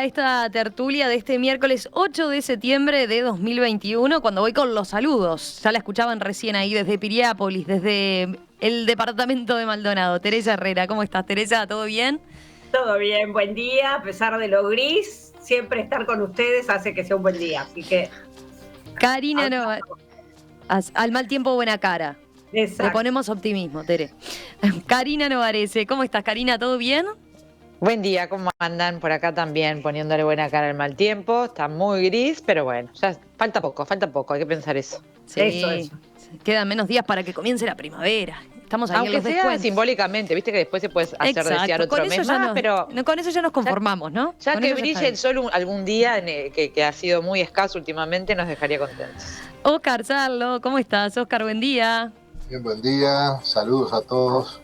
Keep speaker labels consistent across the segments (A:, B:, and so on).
A: arranca esta tertulia de este miércoles 8 de septiembre de 2021, cuando voy con los saludos. Ya la escuchaban recién ahí desde Piriápolis, desde el departamento de Maldonado. Teresa Herrera, ¿cómo estás, Teresa? ¿Todo bien?
B: Todo bien, buen día, a pesar de lo gris, siempre estar con ustedes hace que sea un buen día, así que...
A: Karina Novarese, al mal tiempo buena cara.
B: Exacto.
A: Le ponemos optimismo, Tere. Karina Novarese, ¿cómo estás, Karina? ¿Todo bien?
C: Buen día, ¿cómo andan? Por acá también poniéndole buena cara al mal tiempo. Está muy gris, pero bueno, ya falta poco, hay que pensar eso.
A: Sí,
B: eso.
A: Quedan menos días para que comience la primavera. Estamos ahí
C: Aunque
A: en los
C: sea
A: descuentos.
C: simbólicamente, viste que después se puede hacer desear otro mes más, pero...
A: Con eso ya nos conformamos, ¿no?
C: Ya
A: Con
C: que
A: eso
C: brille el sol algún día, que ha sido muy escaso últimamente, nos dejaría contentos.
A: Oscar Sarlo, ¿cómo estás? Oscar, buen día.
D: Bien, buen día, saludos a todos.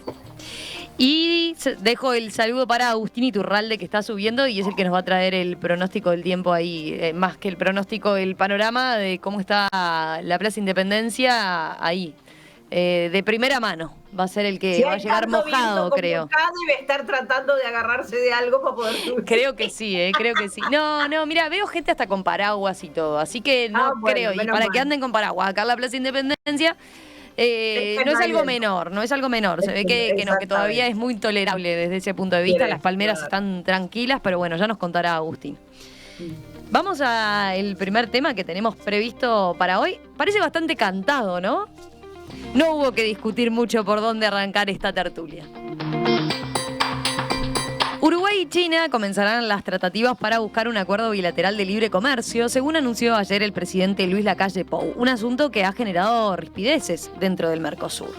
A: Y dejo el saludo para Agustín Iturralde, que está subiendo y es el que nos va a traer el pronóstico del tiempo ahí, más que el pronóstico, el panorama de cómo está la Plaza Independencia ahí, de primera mano. Va a ser el que va a llegar mojado, creo.
B: Y va a estar tratando de agarrarse de algo para poder subir.
A: Creo que sí, creo que sí. No, mira, veo gente hasta con paraguas y todo, así que no creo. Y para que anden con paraguas acá en la Plaza Independencia... no es algo menor, no es algo menor. Se ve que todavía es muy tolerable desde ese punto de vista. Las palmeras están tranquilas, pero bueno, ya nos contará Agustín. Vamos al primer tema que tenemos previsto para hoy. Parece bastante cantado, ¿no? No hubo que discutir mucho por dónde arrancar esta tertulia. Uruguay y China comenzarán las tratativas para buscar un acuerdo bilateral de libre comercio, según anunció ayer el presidente Luis Lacalle Pou, un asunto que ha generado rispideces dentro del Mercosur.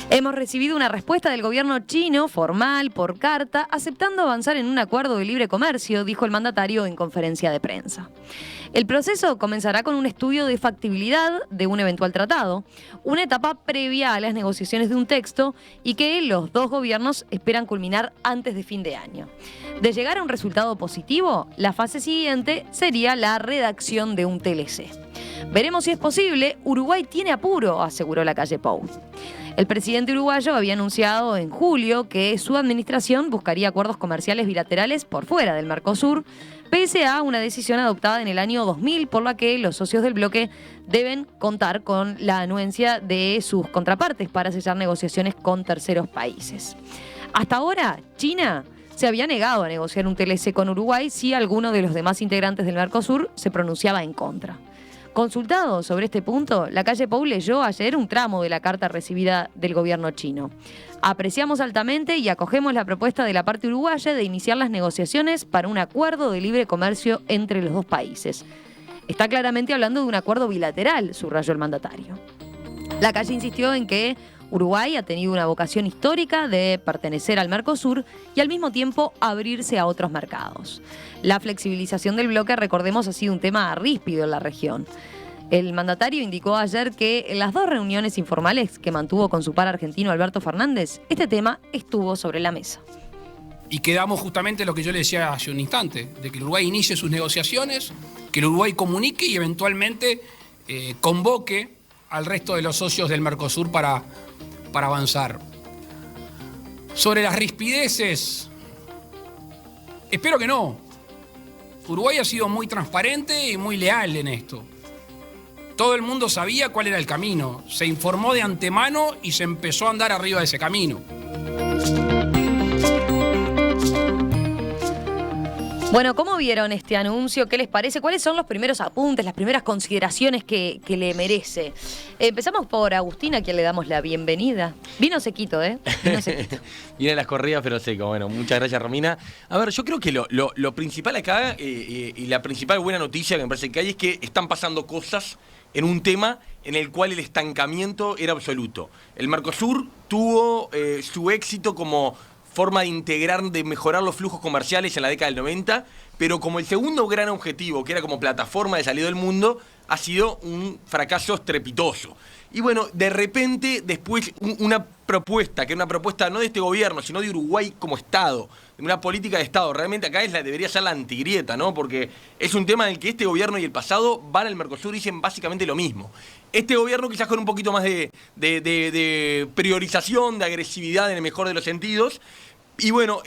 A: Hemos recibido una respuesta del gobierno chino, formal, por carta, aceptando avanzar en un acuerdo de libre comercio, dijo el mandatario en conferencia de prensa. El proceso comenzará con un estudio de factibilidad de un eventual tratado, una etapa previa a las negociaciones de un texto y que los dos gobiernos esperan culminar antes de fin de año. De llegar a un resultado positivo, la fase siguiente sería la redacción de un TLC. Veremos si es posible. Uruguay tiene apuro, aseguró Lacalle Pou. El presidente uruguayo había anunciado en julio que su administración buscaría acuerdos comerciales bilaterales por fuera del Mercosur, pese a una decisión adoptada en el año 2000 por la que los socios del bloque deben contar con la anuencia de sus contrapartes para sellar negociaciones con terceros países. Hasta ahora, China se había negado a negociar un TLC con Uruguay si alguno de los demás integrantes del Mercosur se pronunciaba en contra. Consultado sobre este punto, Lacalle Pou leyó ayer un tramo de la carta recibida del gobierno chino. Apreciamos altamente y acogemos la propuesta de la parte uruguaya de iniciar las negociaciones para un acuerdo de libre comercio entre los dos países. Está claramente hablando de un acuerdo bilateral, subrayó el mandatario. Lacalle insistió en que Uruguay ha tenido una vocación histórica de pertenecer al Mercosur y al mismo tiempo abrirse a otros mercados. La flexibilización del bloque, recordemos, ha sido un tema ríspido en la región. El mandatario indicó ayer que en las dos reuniones informales que mantuvo con su par argentino Alberto Fernández, este tema estuvo sobre la mesa.
E: Y quedamos justamente lo que yo le decía hace un instante, de que el Uruguay inicie sus negociaciones, que el Uruguay comunique y eventualmente convoque al resto de los socios del Mercosur para avanzar. Sobre las rispideces, espero que no. Uruguay ha sido muy transparente y muy leal en esto. Todo el mundo sabía cuál era el camino, se informó de antemano y se empezó a andar arriba de ese camino.
A: Bueno, ¿cómo vieron este anuncio? ¿Qué les parece? ¿Cuáles son los primeros apuntes, las primeras consideraciones que le merece? Empezamos por Agustín, a quien le damos la bienvenida. Vino sequito, ¿eh? Vino sequito.
F: Viene las corridas, pero seco. Bueno, muchas gracias, Romina. A ver, yo creo que lo principal acá, y la principal buena noticia que me parece que hay, es que están pasando cosas en un tema en el cual el estancamiento era absoluto. El Mercosur tuvo su éxito como forma de integrar, de mejorar los flujos comerciales en la década del 90, pero como el segundo gran objetivo, que era como plataforma de salida del mundo, ha sido un fracaso estrepitoso. Y bueno, de repente, después, una propuesta, que era una propuesta no de este gobierno, sino de Uruguay como Estado, de una política de Estado. Realmente acá debería ser la antigrieta, ¿no? Porque es un tema en el que este gobierno y el pasado van al Mercosur y dicen básicamente lo mismo. Este gobierno quizás con un poquito más de priorización, de agresividad en el mejor de los sentidos, Y bueno,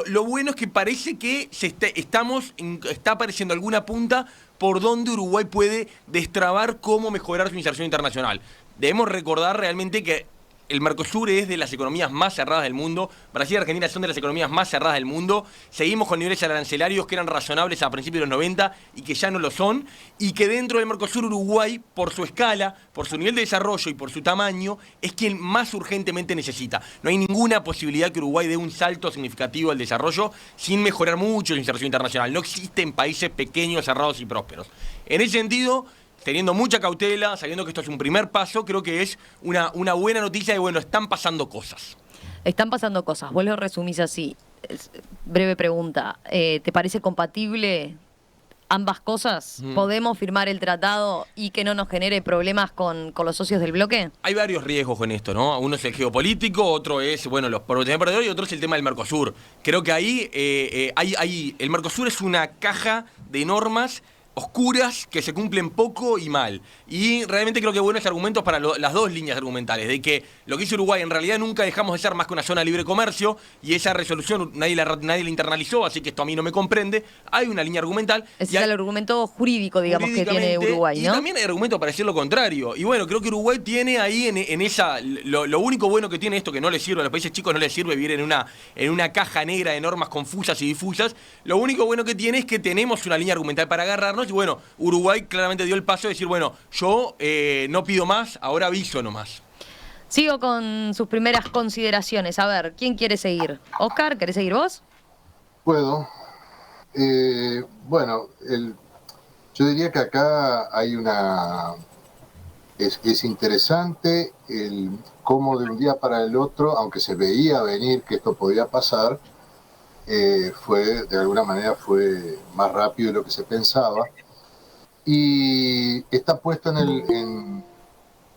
F: lo bueno es que parece que está apareciendo alguna punta por donde Uruguay puede destrabar cómo mejorar su inserción internacional. Debemos recordar realmente que el Mercosur es de las economías más cerradas del mundo. Brasil y Argentina son de las economías más cerradas del mundo. Seguimos con niveles arancelarios que eran razonables a principios de los 90 y que ya no lo son. Y que dentro del Mercosur Uruguay, por su escala, por su nivel de desarrollo y por su tamaño, es quien más urgentemente necesita. No hay ninguna posibilidad que Uruguay dé un salto significativo al desarrollo sin mejorar mucho su inserción internacional. No existen países pequeños, cerrados y prósperos. En ese sentido, teniendo mucha cautela, sabiendo que esto es un primer paso, creo que es una buena noticia de, bueno, están pasando cosas.
A: Están pasando cosas, vos lo resumís así. Breve pregunta, ¿te parece compatible ambas cosas? ¿Podemos firmar el tratado y que no nos genere problemas con los socios del bloque?
F: Hay varios riesgos con esto, ¿no? Uno es el geopolítico, otro es, bueno, los perdedores y otro es el tema del Mercosur. Creo que ahí el Mercosur es una caja de normas oscuras que se cumplen poco y mal. Y realmente creo que buenos argumentos para las dos líneas argumentales, de que lo que hizo Uruguay en realidad nunca dejamos de ser más que una zona de libre comercio y esa resolución nadie la internalizó, así que esto a mí no me comprende. Hay una línea argumental.
A: Ese es el argumento jurídico, digamos, que tiene Uruguay, ¿no?
F: Y también hay argumentos para decir lo contrario. Y bueno, creo que Uruguay tiene ahí en esa... Lo único bueno que tiene esto, que no le sirve a los países chicos, no les sirve vivir en una caja negra de normas confusas y difusas. Lo único bueno que tiene es que tenemos una línea argumental para agarrarnos. Y bueno, Uruguay claramente dio el paso de decir, bueno, yo no pido más, ahora aviso nomás.
A: Sigo con sus primeras consideraciones. A ver, ¿quién quiere seguir? Oscar, ¿querés seguir vos?
D: Puedo. Bueno, yo diría que acá hay es interesante el cómo de un día para el otro, aunque se veía venir que esto podía pasar, de alguna manera fue más rápido de lo que se pensaba. Y está puesto de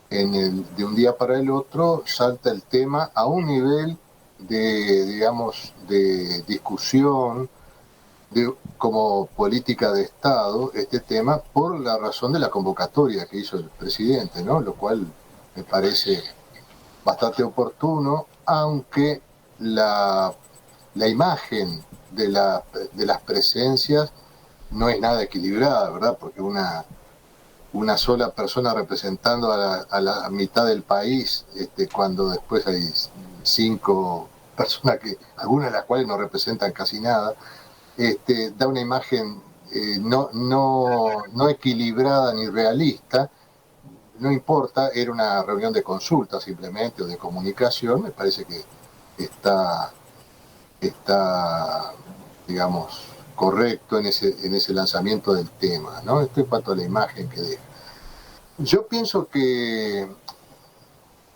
D: un día para el otro, salta el tema a un nivel de discusión como política de Estado, este tema, por la razón de la convocatoria que hizo el presidente, ¿no? Lo cual me parece bastante oportuno, aunque la imagen de las presencias no es nada equilibrada, ¿verdad? Porque una sola persona representando a la mitad del país, cuando después hay 5 personas, algunas de las cuales no representan casi nada, da una imagen no equilibrada ni realista. No importa, era una reunión de consulta simplemente o de comunicación, me parece que está digamos, correcto en ese lanzamiento del tema, ¿no? Esto en cuanto a la imagen que deja. Yo pienso que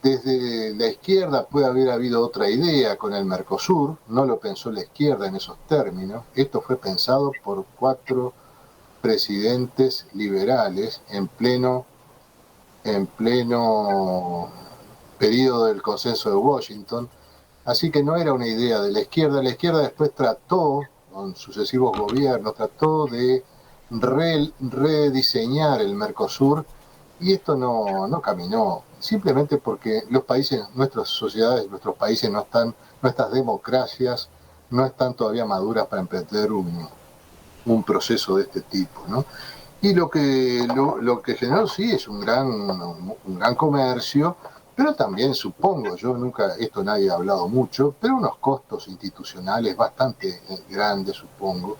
D: desde la izquierda puede haber habido otra idea con el Mercosur, no lo pensó la izquierda en esos términos, esto fue pensado por 4 presidentes liberales en pleno periodo del consenso de Washington, así que no era una idea de la izquierda después trató, con sucesivos gobiernos, trató de rediseñar el Mercosur y esto no caminó, simplemente porque los países, nuestras sociedades, nuestros países nuestras democracias no están todavía maduras para emprender un proceso de este tipo, ¿no? Y lo que generó sí es un gran comercio, pero también supongo, esto nadie ha hablado mucho, pero unos costos institucionales bastante grandes, supongo,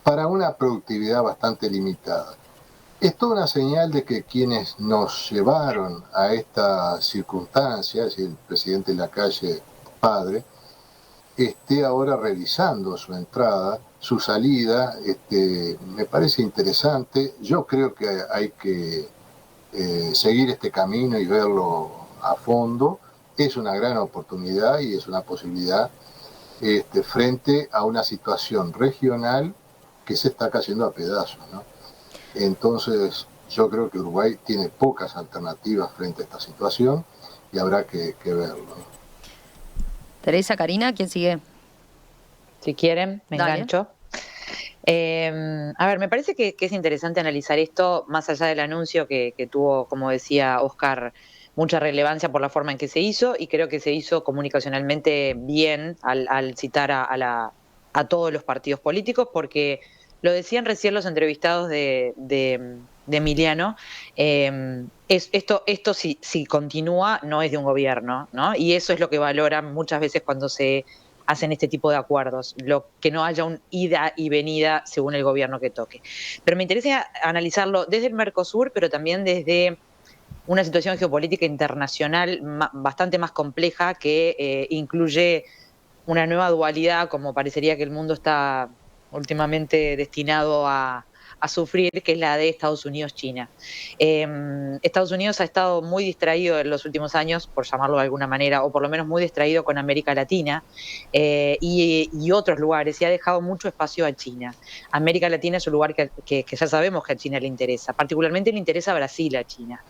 D: para una productividad bastante limitada. Es toda una señal de que quienes nos llevaron a esta circunstancia, es decir, el presidente Lacalle padre, esté ahora revisando su entrada, su salida, me parece interesante. Yo creo que hay que seguir este camino y verlo a fondo. Es una gran oportunidad y es una posibilidad frente a una situación regional que se está cayendo a pedazos, ¿no? Entonces, yo creo que Uruguay tiene pocas alternativas frente a esta situación y habrá que verlo, ¿no?
A: Teresa, Karina, ¿quién sigue?
C: Si quieren, me
A: Dale.
C: engancho. A ver, me parece que es interesante analizar esto más allá del anuncio que tuvo, como decía Oscar, mucha relevancia por la forma en que se hizo, y creo que se hizo comunicacionalmente bien al citar a todos los partidos políticos, porque lo decían recién los entrevistados de Emiliano, esto si continúa no es de un gobierno, ¿no? Y eso es lo que valoran muchas veces cuando se hacen este tipo de acuerdos, que no haya un ida y venida según el gobierno que toque. Pero me interesa analizarlo desde el Mercosur, pero también desde una situación geopolítica internacional bastante más compleja, que incluye una nueva dualidad, como parecería que el mundo está últimamente destinado a sufrir, que es la de Estados Unidos-China. Estados Unidos ha estado muy distraído en los últimos años, por llamarlo de alguna manera, o por lo menos muy distraído con América Latina y otros lugares, y ha dejado mucho espacio a China. América Latina es un lugar que ya sabemos que a China le interesa, particularmente le interesa a Brasil a China.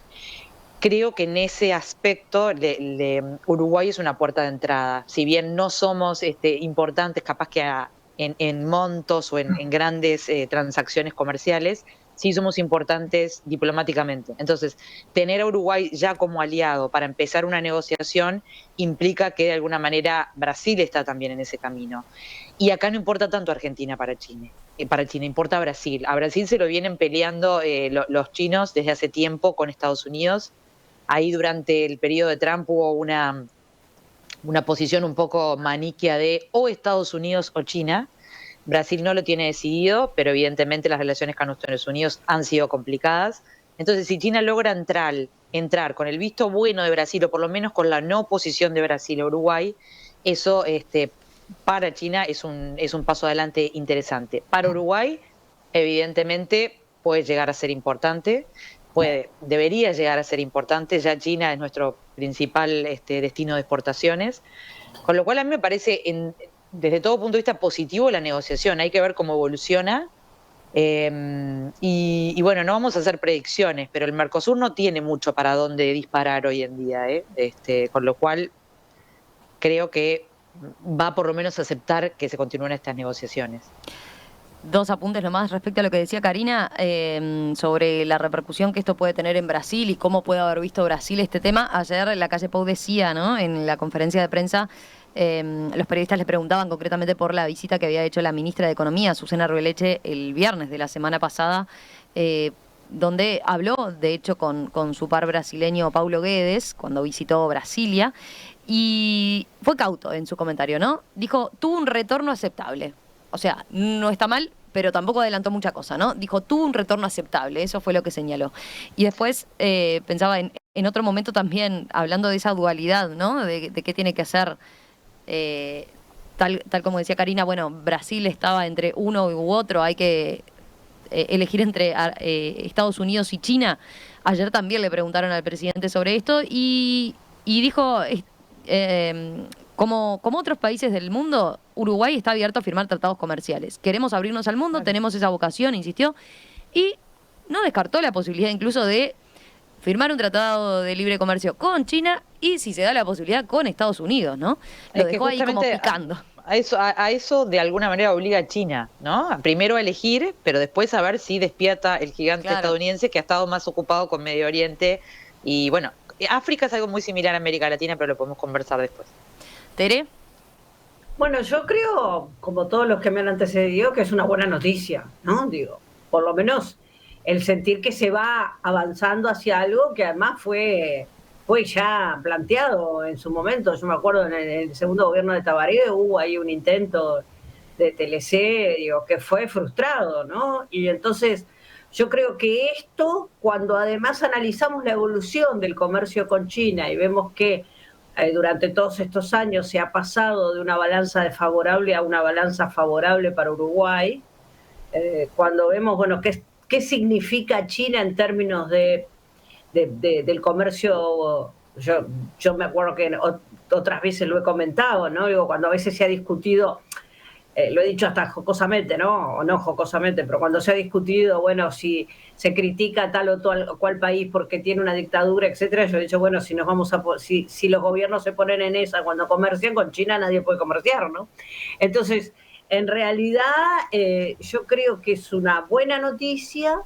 C: Creo que en ese aspecto Uruguay es una puerta de entrada. Si bien no somos importantes, capaz que en montos o en grandes transacciones comerciales, sí somos importantes diplomáticamente. Entonces, tener a Uruguay ya como aliado para empezar una negociación implica que de alguna manera Brasil está también en ese camino. Y acá no importa tanto Argentina para China, importa Brasil. A Brasil se lo vienen peleando los chinos desde hace tiempo con Estados Unidos. Ahí durante el periodo de Trump hubo una posición un poco maniquea de o Estados Unidos o China. Brasil no lo tiene decidido, pero evidentemente las relaciones con Estados Unidos han sido complicadas. Entonces, si China logra entrar con el visto bueno de Brasil, o por lo menos con la no oposición de Brasil a Uruguay, eso para China es un paso adelante interesante. Para Uruguay, evidentemente, puede llegar a ser importante. Debería llegar a ser importante. Ya China es nuestro principal destino de exportaciones, con lo cual a mí me parece desde todo punto de vista positivo la negociación. Hay que ver cómo evoluciona y bueno, no vamos a hacer predicciones, pero el Mercosur no tiene mucho para dónde disparar hoy en día, con lo cual creo que va por lo menos a aceptar que se continúen estas negociaciones.
A: Dos apuntes nomás respecto a lo que decía Karina sobre la repercusión que esto puede tener en Brasil y cómo puede haber visto Brasil este tema. Ayer en la calle Pou decía, ¿no?, en la conferencia de prensa, los periodistas le preguntaban concretamente por la visita que había hecho la ministra de Economía, Susana Arbeleche, el viernes de la semana pasada, donde habló, de hecho, con su par brasileño Paulo Guedes, cuando visitó Brasilia, y fue cauto en su comentario, ¿no? Dijo, tuvo un retorno aceptable. O sea, no está mal, pero tampoco adelantó mucha cosa, ¿no? Dijo, tuvo un retorno aceptable, eso fue lo que señaló. Y después pensaba en otro momento también, hablando de esa dualidad, ¿no? De qué tiene que hacer, tal como decía Karina, bueno, Brasil estaba entre uno u otro, hay que elegir entre Estados Unidos y China. Ayer también le preguntaron al presidente sobre esto y dijo, como otros países del mundo, Uruguay está abierto a firmar tratados comerciales. Queremos abrirnos al mundo, tenemos esa vocación, insistió, y no descartó la posibilidad incluso de firmar un tratado de libre comercio con China y, si se da la posibilidad, con Estados Unidos, ¿no? Lo dejó ahí como picando.
C: A eso de alguna manera obliga a China, ¿no? Primero a elegir, pero después a ver si despierta el gigante estadounidense, que ha estado más ocupado con Medio Oriente. Y bueno, África es algo muy similar a América Latina, pero lo podemos conversar después.
A: ¿Tere?
B: Bueno, yo creo, como todos los que me han antecedido, que es una buena noticia, ¿no? Digo, por lo menos el sentir que se va avanzando hacia algo que además fue ya planteado en su momento. Yo me acuerdo en el segundo gobierno de Tabaré hubo ahí un intento de TLC, digo, que fue frustrado, ¿no? Y entonces yo creo que esto, cuando además analizamos la evolución del comercio con China y vemos que durante todos estos años se ha pasado de una balanza desfavorable a una balanza favorable para Uruguay, cuando vemos, bueno, qué significa China en términos del comercio. Yo me acuerdo que otras veces lo he comentado, ¿no? Digo, cuando a veces se ha discutido, lo he dicho hasta jocosamente, ¿no? O no jocosamente, pero cuando se ha discutido, bueno, si se critica tal o cual país porque tiene una dictadura, etcétera, yo he dicho, bueno, si los gobiernos se ponen en esa cuando comercian con China, nadie puede comerciar, ¿no? Entonces, en realidad, yo creo que es una buena noticia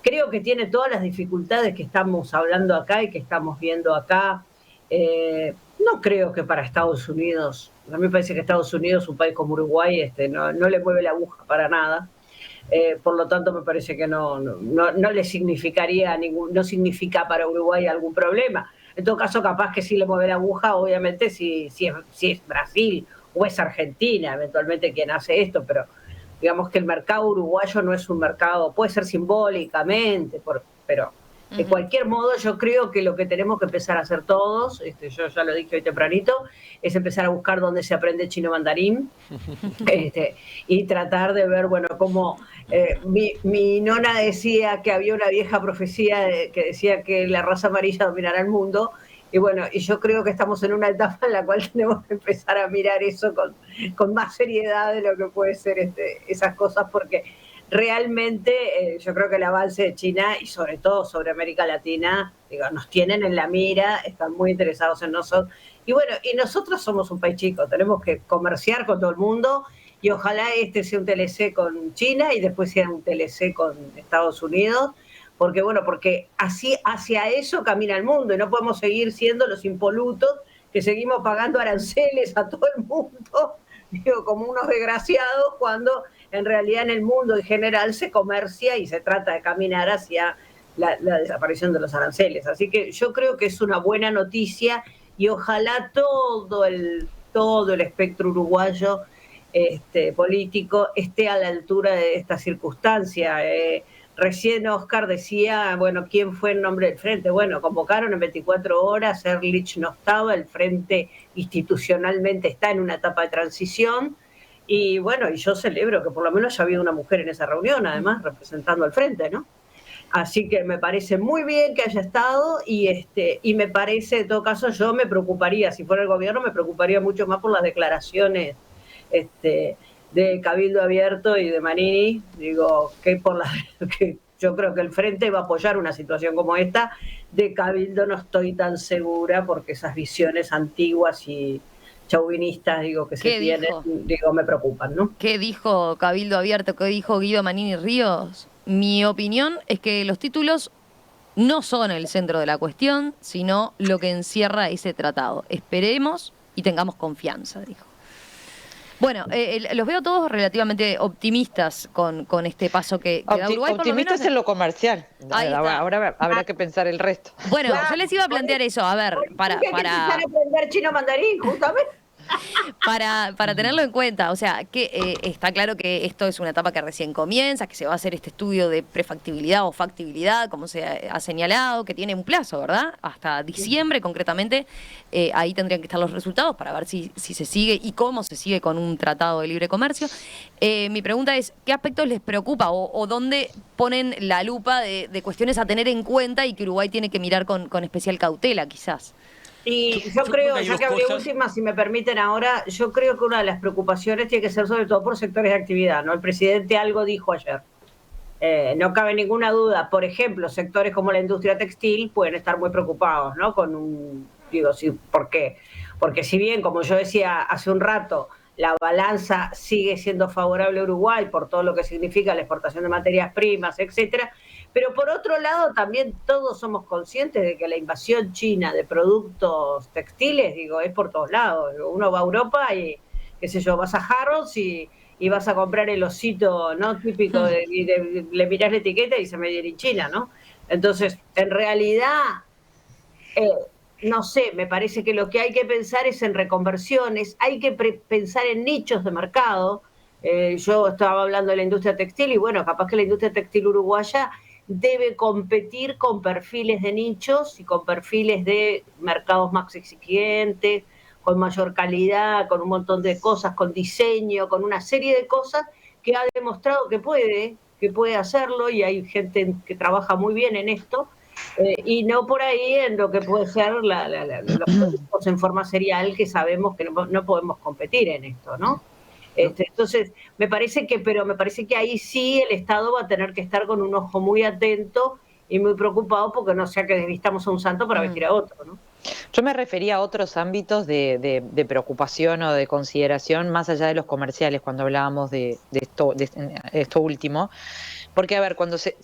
B: creo que tiene todas las dificultades que estamos hablando acá y que estamos viendo acá. No creo que para Estados Unidos, a mí me parece que Estados Unidos, un país como Uruguay, no le mueve la aguja para nada. Por lo tanto, me parece que no le significaría no significa para Uruguay algún problema. En todo caso, capaz que sí le mueve la aguja, obviamente, si es Brasil o es Argentina, eventualmente quien hace esto, pero digamos que el mercado uruguayo no es un mercado, puede ser simbólicamente, pero de cualquier modo yo creo que lo que tenemos que empezar a hacer todos, yo ya lo dije hoy tempranito, es empezar a buscar dónde se aprende chino mandarín y tratar de ver, bueno, cómo mi nona decía que había una vieja profecía que decía que la raza amarilla dominará el mundo. Y bueno, y yo creo que estamos en una etapa en la cual tenemos que empezar a mirar eso con más seriedad de lo que puede ser esas cosas, porque realmente yo creo que el avance de China y sobre todo sobre América Latina, nos tienen en la mira, están muy interesados en nosotros. Y bueno, y nosotros somos un país chico, tenemos que comerciar con todo el mundo y ojalá sea un TLC con China y después sea un TLC con Estados Unidos. Porque así hacia eso camina el mundo y no podemos seguir siendo los impolutos que seguimos pagando aranceles a todo el mundo, como unos desgraciados, cuando en realidad en el mundo en general se comercia y se trata de caminar hacia la desaparición de los aranceles. Así que yo creo que es una buena noticia y ojalá todo el espectro uruguayo político esté a la altura de esta circunstancia. Recién Oscar decía, bueno, ¿quién fue el nombre del frente? Bueno, convocaron en 24 horas, Ehrlich no estaba, el frente institucionalmente está en una etapa de transición, y bueno, y yo celebro que por lo menos haya habido una mujer en esa reunión, además, representando al frente, ¿no? Así que me parece muy bien que haya estado, y me parece, en todo caso, yo me preocuparía, si fuera el gobierno, me preocuparía mucho más por las declaraciones, de Cabildo Abierto y de Manini, que yo creo que el Frente va a apoyar una situación como esta. De Cabildo no estoy tan segura, porque esas visiones antiguas y chauvinistas, que se tienen, me preocupan, ¿no?
A: ¿Qué dijo Cabildo Abierto? ¿Qué dijo Guido Manini Ríos? Mi opinión es que los títulos no son el centro de la cuestión, sino lo que encierra ese tratado. Esperemos y tengamos confianza, dijo. Bueno, los veo todos relativamente optimistas con este paso que da Uruguay.
C: Optimistas en lo comercial. Ahora habrá que pensar el resto.
A: Bueno, yo les iba a plantear eso. A ver, para
B: aprender chino mandarín, justamente.
A: Para tenerlo en cuenta, o sea, que está claro que esto es una etapa que recién comienza, que se va a hacer este estudio de prefactibilidad o factibilidad, como se ha señalado, que tiene un plazo, ¿verdad? Hasta diciembre, concretamente, ahí tendrían que estar los resultados para ver si se sigue y cómo se sigue con un tratado de libre comercio. Mi pregunta es, ¿qué aspectos les preocupa o dónde ponen la lupa de cuestiones a tener en cuenta y que Uruguay tiene que mirar con especial cautela, quizás?
B: Y yo creo, ya que hablé última, si me permiten ahora, yo creo que una de las preocupaciones tiene que ser sobre todo por sectores de actividad, ¿no? El presidente algo dijo ayer. No cabe ninguna duda. Por ejemplo, sectores como la industria textil pueden estar muy preocupados, ¿no? ¿Por qué? Porque si bien, como yo decía hace un rato, la balanza sigue siendo favorable a Uruguay por todo lo que significa la exportación de materias primas, etcétera, pero por otro lado también todos somos conscientes de que la invasión china de productos textiles, es por todos lados. Uno va a Europa y, qué sé yo, vas a Harrods y vas a comprar el osito, ¿no? Típico, le mirás la etiqueta y dice Made in China, ¿no? Entonces, en realidad, no sé, me parece que lo que hay que pensar es en reconversiones, hay que pensar en nichos de mercado. Yo estaba hablando de la industria textil y bueno, capaz que la industria textil uruguaya debe competir con perfiles de nichos y con perfiles de mercados más exigentes, con mayor calidad, con un montón de cosas, con diseño, con una serie de cosas que ha demostrado que puede hacerlo, y hay gente que trabaja muy bien en esto, y no por ahí en lo que puede ser los productos en forma serial, que sabemos que no podemos competir en esto, ¿no? Entonces, me parece que ahí sí el Estado va a tener que estar con un ojo muy atento y muy preocupado, porque no sea que desvistamos a un santo para vestir a otro, ¿no?
C: Yo me refería a otros ámbitos de preocupación o de consideración más allá de los comerciales cuando hablábamos de esto último, porque a ver, cuando se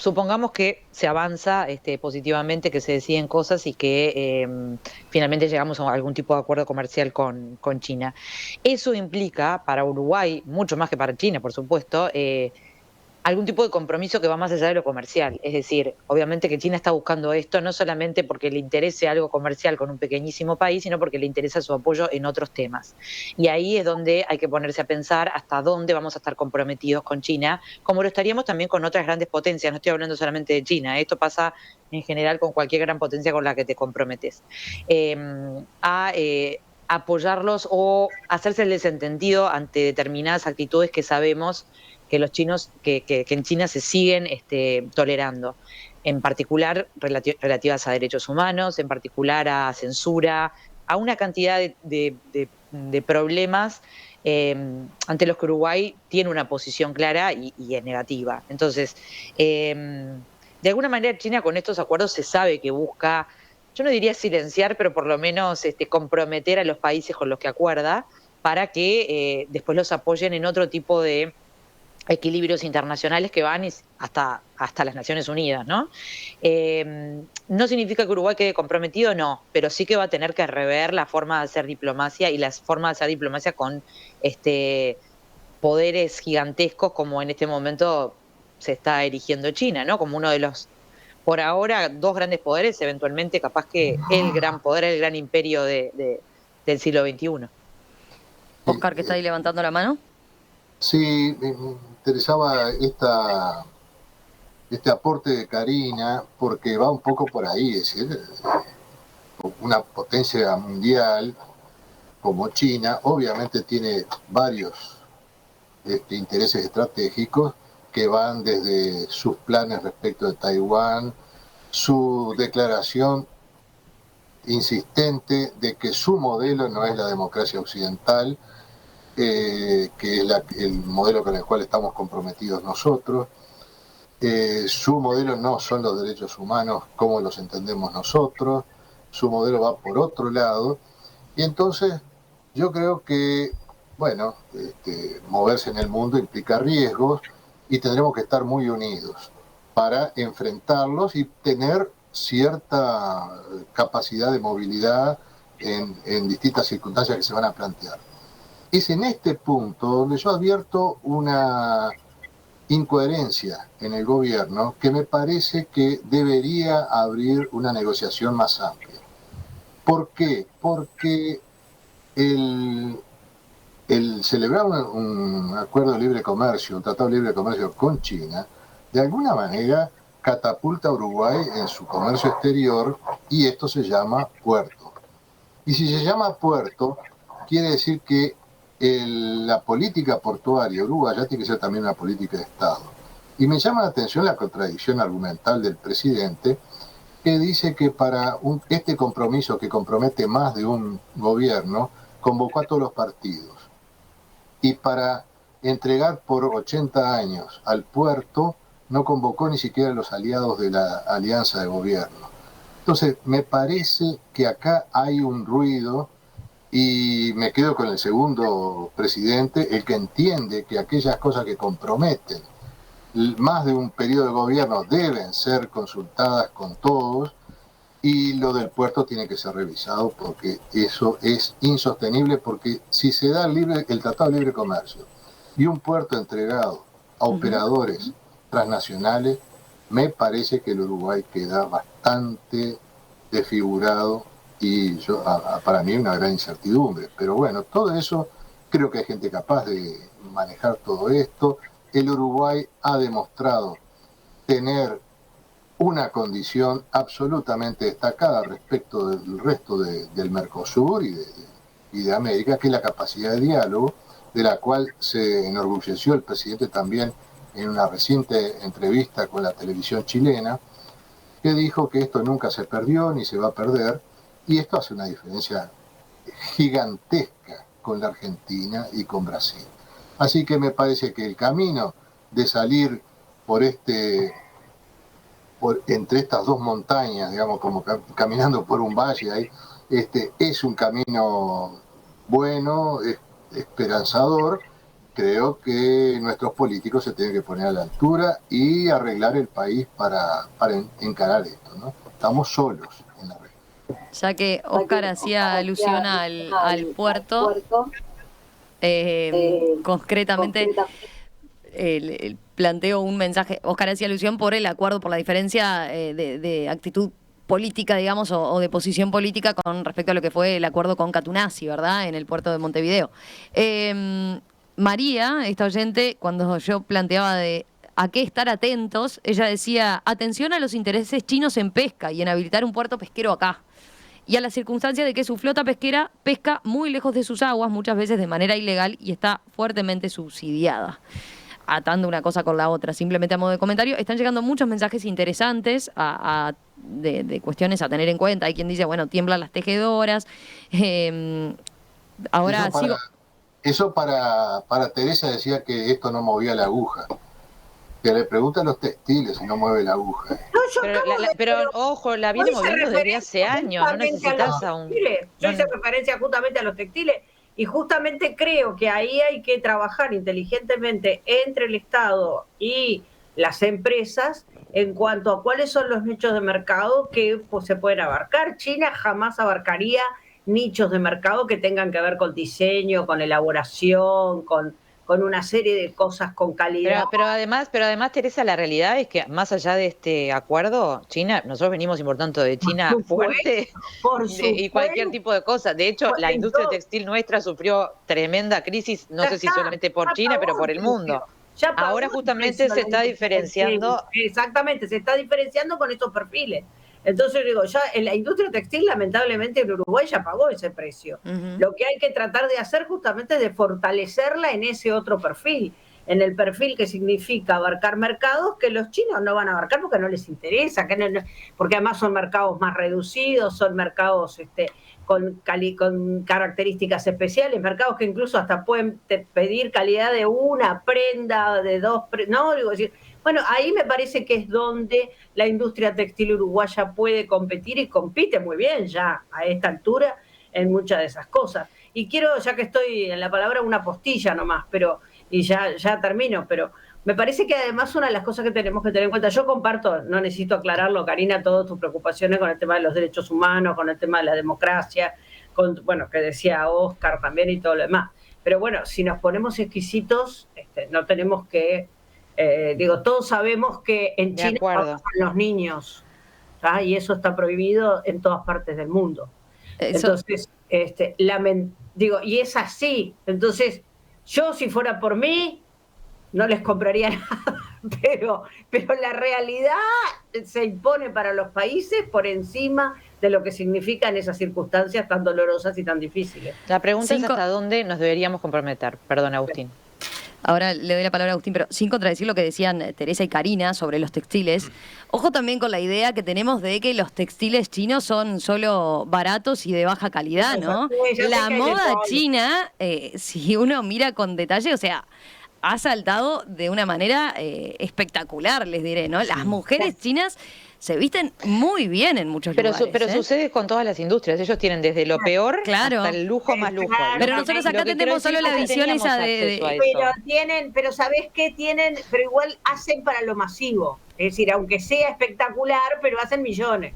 C: supongamos que se avanza positivamente, que se deciden cosas y que finalmente llegamos a algún tipo de acuerdo comercial con China. Eso implica para Uruguay, mucho más que para China, por supuesto, algún tipo de compromiso que va más allá de lo comercial. Es decir, obviamente que China está buscando esto no solamente porque le interese algo comercial con un pequeñísimo país, sino porque le interesa su apoyo en otros temas. Y ahí es donde hay que ponerse a pensar hasta dónde vamos a estar comprometidos con China, como lo estaríamos también con otras grandes potencias. No estoy hablando solamente de China, esto pasa en general con cualquier gran potencia con la que te comprometes. Apoyarlos o hacerse el desentendido ante determinadas actitudes que sabemos que los chinos, que en China se siguen tolerando, en particular relativas a derechos humanos, en particular a censura, a una cantidad de problemas ante los que Uruguay tiene una posición clara y es negativa. Entonces, de alguna manera China con estos acuerdos se sabe que busca, yo no diría silenciar, pero por lo menos comprometer a los países con los que acuerda para que después los apoyen en otro tipo de equilibrios internacionales que van hasta las Naciones Unidas, ¿no? No significa que Uruguay quede comprometido, no, pero sí que va a tener que rever la forma de hacer diplomacia y la forma de hacer diplomacia con poderes gigantescos como en este momento se está erigiendo China, ¿no? Como uno de los, por ahora, dos grandes poderes, eventualmente capaz que el gran poder, el gran imperio del siglo XXI.
A: Oscar, que está ahí levantando la mano.
D: Sí, me interesaba este aporte de Karina, porque va un poco por ahí, es decir, una potencia mundial como China, obviamente tiene varios intereses estratégicos que van desde sus planes respecto de Taiwán, su declaración insistente de que su modelo no es la democracia occidental, que es el modelo con el cual estamos comprometidos nosotros. Su modelo no son los derechos humanos como los entendemos nosotros, su modelo va por otro lado, y entonces yo creo que, bueno, moverse en el mundo implica riesgos y tendremos que estar muy unidos para enfrentarlos y tener cierta capacidad de movilidad en distintas circunstancias que se van a plantear. Es en este punto donde yo advierto una incoherencia en el gobierno que me parece que debería abrir una negociación más amplia. ¿Por qué? Porque el celebrar un acuerdo de libre comercio, un tratado de libre comercio con China, de alguna manera catapulta a Uruguay en su comercio exterior y esto se llama puerto. Y si se llama puerto, quiere decir que la política portuaria uruguaya tiene que ser también una política de Estado. Y me llama la atención la contradicción argumental del presidente, que dice que para este compromiso que compromete más de un gobierno, convocó a todos los partidos. Y para entregar por 80 años al puerto, no convocó ni siquiera a los aliados de la alianza de gobierno. Entonces, me parece que acá hay un ruido. Y me quedo con el segundo presidente, el que entiende que aquellas cosas que comprometen más de un periodo de gobierno deben ser consultadas con todos y lo del puerto tiene que ser revisado porque eso es insostenible, porque si se da el Tratado de Libre Comercio y un puerto entregado a operadores transnacionales, me parece que el Uruguay queda bastante desfigurado y para mí una gran incertidumbre. Pero bueno, todo eso, creo que hay gente capaz de manejar todo esto. El Uruguay ha demostrado tener una condición absolutamente destacada respecto del resto del Mercosur y de América, que es la capacidad de diálogo, de la cual se enorgulleció el presidente también en una reciente entrevista con la televisión chilena, que dijo que esto nunca se perdió ni se va a perder. Y esto hace una diferencia gigantesca con la Argentina y con Brasil. Así que me parece que el camino de salir entre estas dos montañas, digamos, como caminando por un valle ahí, es un camino bueno, esperanzador, creo que nuestros políticos se tienen que poner a la altura y arreglar el país para encarar esto, ¿no? Estamos solos en la red.
A: Ya que Oscar hacía alusión al puerto, concretamente planteo un mensaje. Oscar hacía alusión por el acuerdo, por la diferencia de actitud política, digamos, o de posición política con respecto a lo que fue el acuerdo con Catunasi, ¿verdad?, en el puerto de Montevideo. María, esta oyente, cuando yo planteaba de a qué estar atentos, ella decía, atención a los intereses chinos en pesca y en habilitar un puerto pesquero acá. Y a la circunstancia de que su flota pesquera pesca muy lejos de sus aguas, muchas veces de manera ilegal, y está fuertemente subsidiada. Atando una cosa con la otra, simplemente a modo de comentario, están llegando muchos mensajes interesantes de cuestiones a tener en cuenta. Hay quien dice, bueno, tiemblan las tejedoras. Ahora sigo...
D: Eso para Teresa decía que esto no movía la aguja. Que le preguntan los textiles si no mueve la aguja.
B: No,
C: pero ojo, la viene moviendo desde hace años, no necesitas a un...
B: Yo hice referencia justamente a los textiles y justamente creo que ahí hay que trabajar inteligentemente entre el Estado y las empresas en cuanto a cuáles son los nichos de mercado que pues, se pueden abarcar. China jamás abarcaría nichos de mercado que tengan que ver con diseño, con elaboración, con una serie de cosas con calidad.
C: Pero además, Teresa, la realidad es que más allá de este acuerdo, China, nosotros venimos importando de China fuerte y cualquier tipo de cosa. De hecho, la industria textil nuestra sufrió tremenda crisis, no sé si solamente por China, pero por el mundo. Ahora justamente se está diferenciando.
B: Exactamente, se está diferenciando con estos perfiles. Entonces digo, ya en la industria textil lamentablemente en Uruguay ya pagó ese precio. Lo que hay que tratar de hacer justamente es de fortalecerla en ese otro perfil, en el perfil que significa abarcar mercados que los chinos no van a abarcar porque no les interesa, porque además son mercados más reducidos, son mercados con características especiales, mercados que incluso hasta pueden pedir calidad de una prenda, de dos prendas, no, digo, decir, bueno, ahí me parece que es donde la industria textil uruguaya puede competir y compite muy bien ya a esta altura en muchas de esas cosas. Y quiero, ya que estoy en la palabra, una postilla nomás, y ya termino, pero me parece que además una de las cosas que tenemos que tener en cuenta, yo comparto, no necesito aclararlo, Karina, todas tus preocupaciones con el tema de los derechos humanos, con el tema de la democracia, que decía Oscar también y todo lo demás. Pero bueno, si nos ponemos exquisitos, no tenemos que... todos sabemos que en China trabajan los niños, ¿tá? Y eso está prohibido en todas partes del mundo. Entonces, y es así. Entonces, yo si fuera por mí, no les compraría nada, pero la realidad se impone para los países por encima de lo que significan esas circunstancias tan dolorosas y tan difíciles.
C: La pregunta es hasta dónde nos deberíamos comprometer. Perdón, Agustín.
A: Ahora le doy la palabra a Agustín, pero sin contradecir lo que decían Teresa y Karina sobre los textiles, ojo también con la idea que tenemos de que los textiles chinos son solo baratos y de baja calidad, ¿no? La moda china, si uno mira con detalle, o sea, ha saltado de una manera espectacular, les diré, ¿no? Las mujeres chinas se visten muy bien en muchos lugares.
C: Pero sucede con todas las industrias. Ellos tienen desde lo peor hasta el lujo más lujo.
A: Pero nosotros acá tenemos solo la visión esa de...
B: Pero ¿sabés qué tienen? Pero igual hacen para lo masivo. Es decir, aunque sea espectacular, pero hacen millones.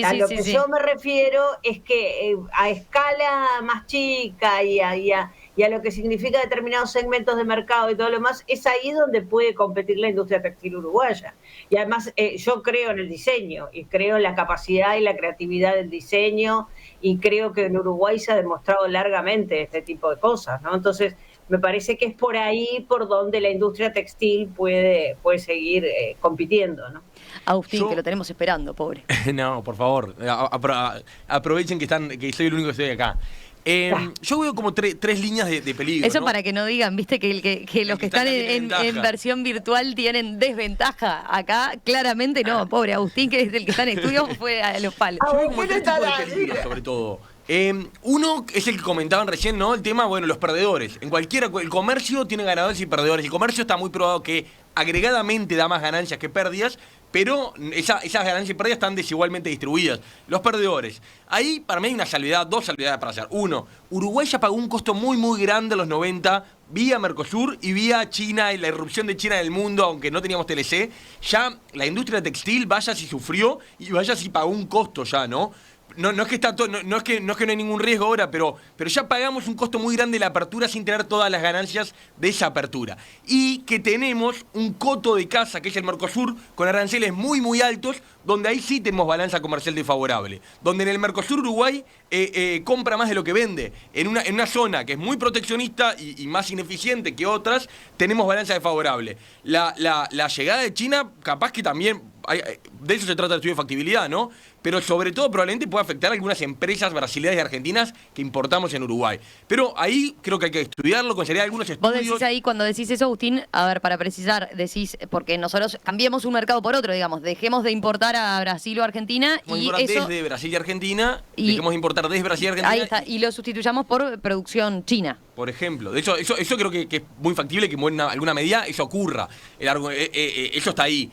B: A lo que yo me refiero es que a escala más chica y a lo que significa determinados segmentos de mercado y todo lo demás, es ahí donde puede competir la industria textil uruguaya. Y además yo creo en el diseño, y creo en la capacidad y la creatividad del diseño, y creo que en Uruguay se ha demostrado largamente este tipo de cosas, ¿no? Entonces, me parece que es por ahí por donde la industria textil puede seguir compitiendo, ¿no?
A: Agustín, que lo tenemos esperando, pobre.
F: No, por favor, aprovechen que soy el único que estoy acá. Yo veo como tres líneas de peligro.
A: Eso, ¿no? Para que no digan, viste, que los que están en versión virtual tienen desventaja. Acá, claramente no, pobre Agustín, que es el que está en estudio, fue a los palos.
F: Yo veo como tres tipos de peligro, sobre todo. Uno es el que comentaban recién, ¿no? El tema, los perdedores. El comercio tiene ganadores y perdedores. El comercio está muy probado que agregadamente da más ganancias que pérdidas, pero esas ganancias y pérdidas están desigualmente distribuidas. Los perdedores. Ahí, para mí, hay dos salvedades para hacer. Uno, Uruguay ya pagó un costo muy, muy grande en los 90 vía Mercosur y vía China y la irrupción de China en el mundo, aunque no teníamos TLC, ya la industria textil vaya si sufrió y vaya si pagó un costo ya, ¿no? No es que está todo, no es que no hay ningún riesgo ahora, pero ya pagamos un costo muy grande de la apertura sin tener todas las ganancias de esa apertura. Y que tenemos un coto de caza, que es el Mercosur, con aranceles muy, muy altos, donde ahí sí tenemos balanza comercial desfavorable. Donde en el Mercosur Uruguay compra más de lo que vende. En una zona que es muy proteccionista y más ineficiente que otras, tenemos balanza desfavorable. La llegada de China, capaz que también, de eso se trata el estudio de factibilidad, ¿no? Pero sobre todo probablemente puede afectar a algunas empresas brasileñas y argentinas que importamos en Uruguay. Pero ahí creo que hay que estudiarlo, considerar algunos estudios.
A: Vos decís ahí, cuando decís eso, Agustín, a ver, para precisar, decís, porque nosotros cambiemos un mercado por otro, digamos, dejemos de importar a Brasil o Argentina y eso...
F: Desde Brasil y Argentina, dejemos de importar desde Brasil y Argentina.
A: Ahí está, y lo sustituyamos por producción china.
F: Por ejemplo, de hecho, eso creo que es muy factible que en alguna medida eso ocurra. Eso está ahí.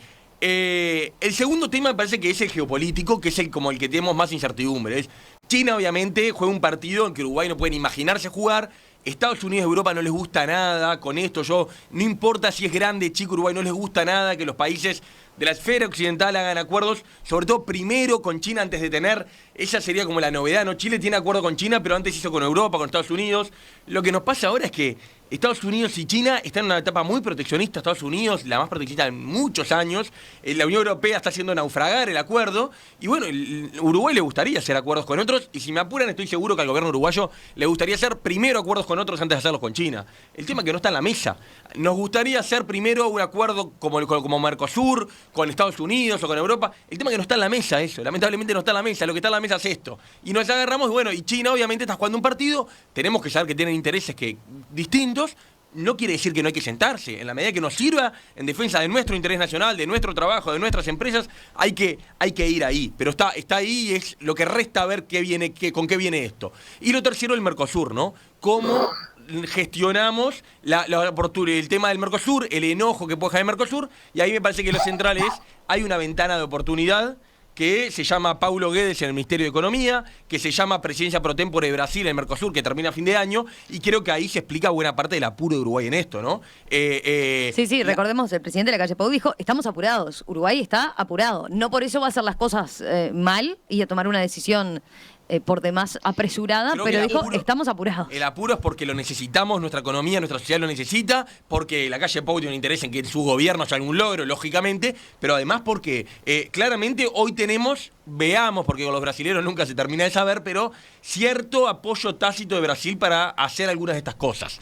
F: El segundo tema me parece que es el geopolítico, que es como el que tenemos más incertidumbre. China obviamente juega un partido en que Uruguay no pueden imaginarse jugar. Estados Unidos y Europa no les gusta nada con esto. No importa si es grande, chico, Uruguay no les gusta nada que los países de la esfera occidental hagan acuerdos, sobre todo primero con China antes de tener, esa sería como la novedad, ¿no? Chile tiene acuerdo con China, pero antes hizo con Europa, con Estados Unidos. Lo que nos pasa ahora es que Estados Unidos y China están en una etapa muy proteccionista. Estados Unidos, la más proteccionista en muchos años. La Unión Europea está haciendo naufragar el acuerdo. Y bueno, Uruguay le gustaría hacer acuerdos con otros. Y si me apuran, estoy seguro que al gobierno uruguayo le gustaría hacer primero acuerdos con otros antes de hacerlos con China. El tema es que no está en la mesa. Nos gustaría hacer primero un acuerdo como Mercosur, con Estados Unidos o con Europa. El tema es que no está en la mesa eso. Lamentablemente no está en la mesa. Lo que está en la mesa es esto. Y nos agarramos, bueno, y China obviamente está jugando un partido. Tenemos que saber que tienen intereses distintos. No quiere decir que no hay que sentarse. En la medida que nos sirva en defensa de nuestro interés nacional, de nuestro trabajo, de nuestras empresas, hay que ir ahí. Pero está ahí y es lo que resta ver con qué viene esto. Y lo tercero, el Mercosur, ¿no? Cómo gestionamos el tema del Mercosur, el enojo que puede generar el Mercosur, y ahí me parece que lo central es, hay una ventana de oportunidad que se llama Paulo Guedes en el Ministerio de Economía, que se llama Presidencia Pro Tempore de Brasil en el Mercosur, que termina a fin de año, y creo que ahí se explica buena parte del apuro de Uruguay en esto, ¿no?
A: Sí, recordemos, el presidente de la calle Pou dijo, estamos apurados, Uruguay está apurado, no por eso va a hacer las cosas mal y a tomar una decisión por demás apresurada, pero dijo, estamos apurados.
F: El apuro es porque lo necesitamos, nuestra economía, nuestra sociedad lo necesita, porque la calle Pou tiene un interés en que su gobierno haya algún logro, lógicamente, pero además porque claramente hoy veamos, porque con los brasileños nunca se termina de saber, pero cierto apoyo tácito de Brasil para hacer algunas de estas cosas.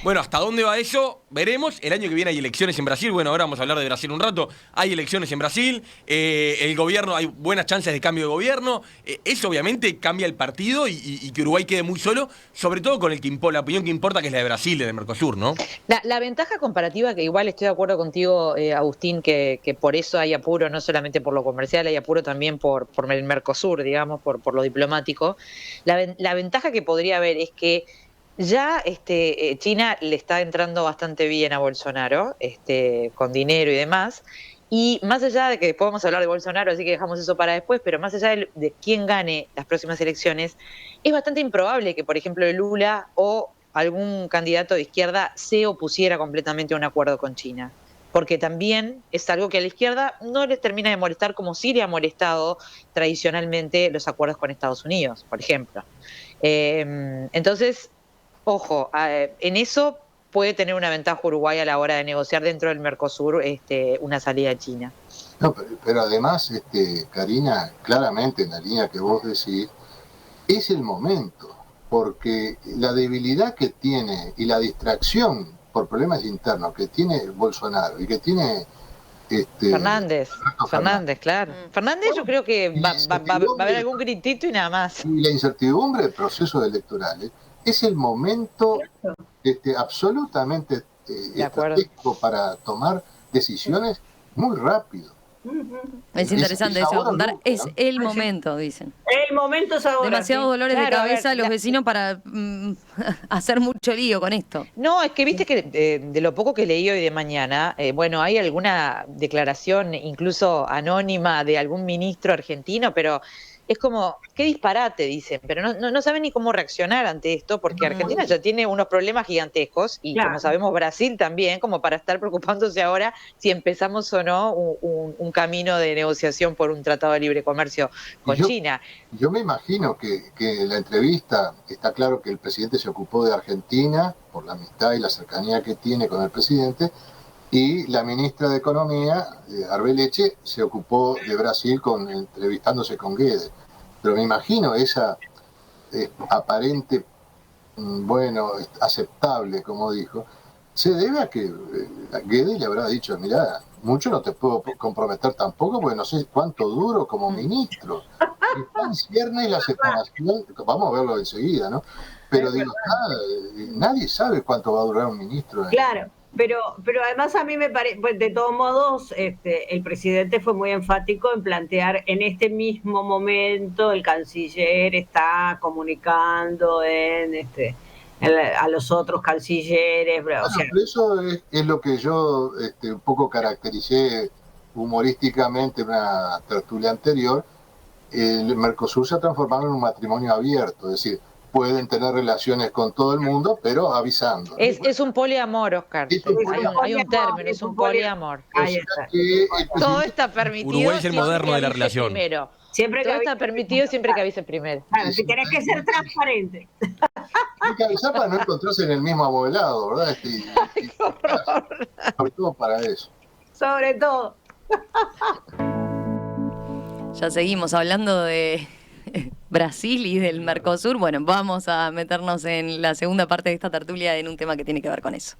F: Bueno, ¿hasta dónde va eso? Veremos. El año que viene hay elecciones en Brasil. Bueno, ahora vamos a hablar de Brasil un rato. Hay elecciones en Brasil. El gobierno, hay buenas chances de cambio de gobierno. Eso obviamente cambia el partido y que Uruguay quede muy solo, sobre todo con la opinión que importa, que es la de Brasil, del Mercosur, ¿no?
C: La ventaja comparativa, que igual estoy de acuerdo contigo, Agustín, que por eso hay apuro, no solamente por lo comercial, hay apuro también por el Mercosur, digamos, por lo diplomático. La ventaja que podría haber es que ya China le está entrando bastante bien a Bolsonaro, con dinero y demás. Y más allá de que después vamos a hablar de Bolsonaro, así que dejamos eso para después, pero más allá de quién gane las próximas elecciones, es bastante improbable que, por ejemplo, Lula o algún candidato de izquierda se opusiera completamente a un acuerdo con China. Porque también es algo que a la izquierda no les termina de molestar, como sí le ha molestado tradicionalmente los acuerdos con Estados Unidos, por ejemplo. Entonces, ojo, en eso puede tener una ventaja Uruguay a la hora de negociar dentro del Mercosur una salida a China.
D: No, pero además, Karina, claramente en la línea que vos decís, es el momento, porque la debilidad que tiene y la distracción por problemas internos que tiene Bolsonaro y que tiene
C: Fernández, claro. Fernández, yo creo que va a haber algún gritito y nada más.
D: Y la incertidumbre de procesos electorales es el momento absolutamente estratégico para tomar decisiones muy rápido.
A: Es interesante eso, apuntar, es el momento, dicen.
B: El momento es ahora.
A: Demasiados dolores de cabeza a los vecinos para hacer mucho lío con esto.
C: No, es que viste que de lo poco que leí hoy de mañana, bueno, hay alguna declaración incluso anónima de algún ministro argentino, pero es como, qué disparate, dicen, pero no saben ni cómo reaccionar ante esto, porque Argentina ya tiene unos problemas gigantescos, y
B: Claro.
C: como sabemos Brasil también, como para estar preocupándose ahora si empezamos o no un camino de negociación por un tratado de libre comercio con China.
D: Yo me imagino que en la entrevista está claro que el presidente se ocupó de Argentina por la amistad y la cercanía que tiene con el presidente, y la ministra de Economía, Arbeleche, se ocupó de Brasil entrevistándose con Guedes. Pero me imagino esa aparente, bueno, aceptable, como dijo, se debe a que Guedes le habrá dicho, mirá, mucho no te puedo comprometer tampoco, porque no sé cuánto duro como ministro. Está en ciernes la separación, vamos a verlo enseguida, ¿no? Pero digo, nadie sabe cuánto va a durar un ministro.
B: Claro, pero además a mí me parece, pues de todos modos, el presidente fue muy enfático en plantear en este mismo momento el canciller está comunicando a los otros cancilleres. O sea,
D: Pero eso es lo que yo un poco caractericé humorísticamente en una tertulia anterior. El Mercosur se ha transformado en un matrimonio abierto, es decir, pueden tener relaciones con todo el mundo, pero avisando.
C: Es un poliamor, Oscar. Hay un término, es un poliamor.
B: Ahí está.
C: Todo está permitido.
F: Uruguay es el moderno de la relación.
C: Primero.
B: Siempre
C: Todo
B: que
C: está permitido siempre que avise primero.
B: Claro, si tenés que ser transparente.
D: Hay que avisar para no encontrarse en el mismo amoblado, ¿verdad? Sobre todo para eso.
B: Sobre todo.
A: Ya seguimos hablando de Brasil y del Mercosur. Bueno, vamos a meternos en la segunda parte de esta tertulia en un tema que tiene que ver con eso.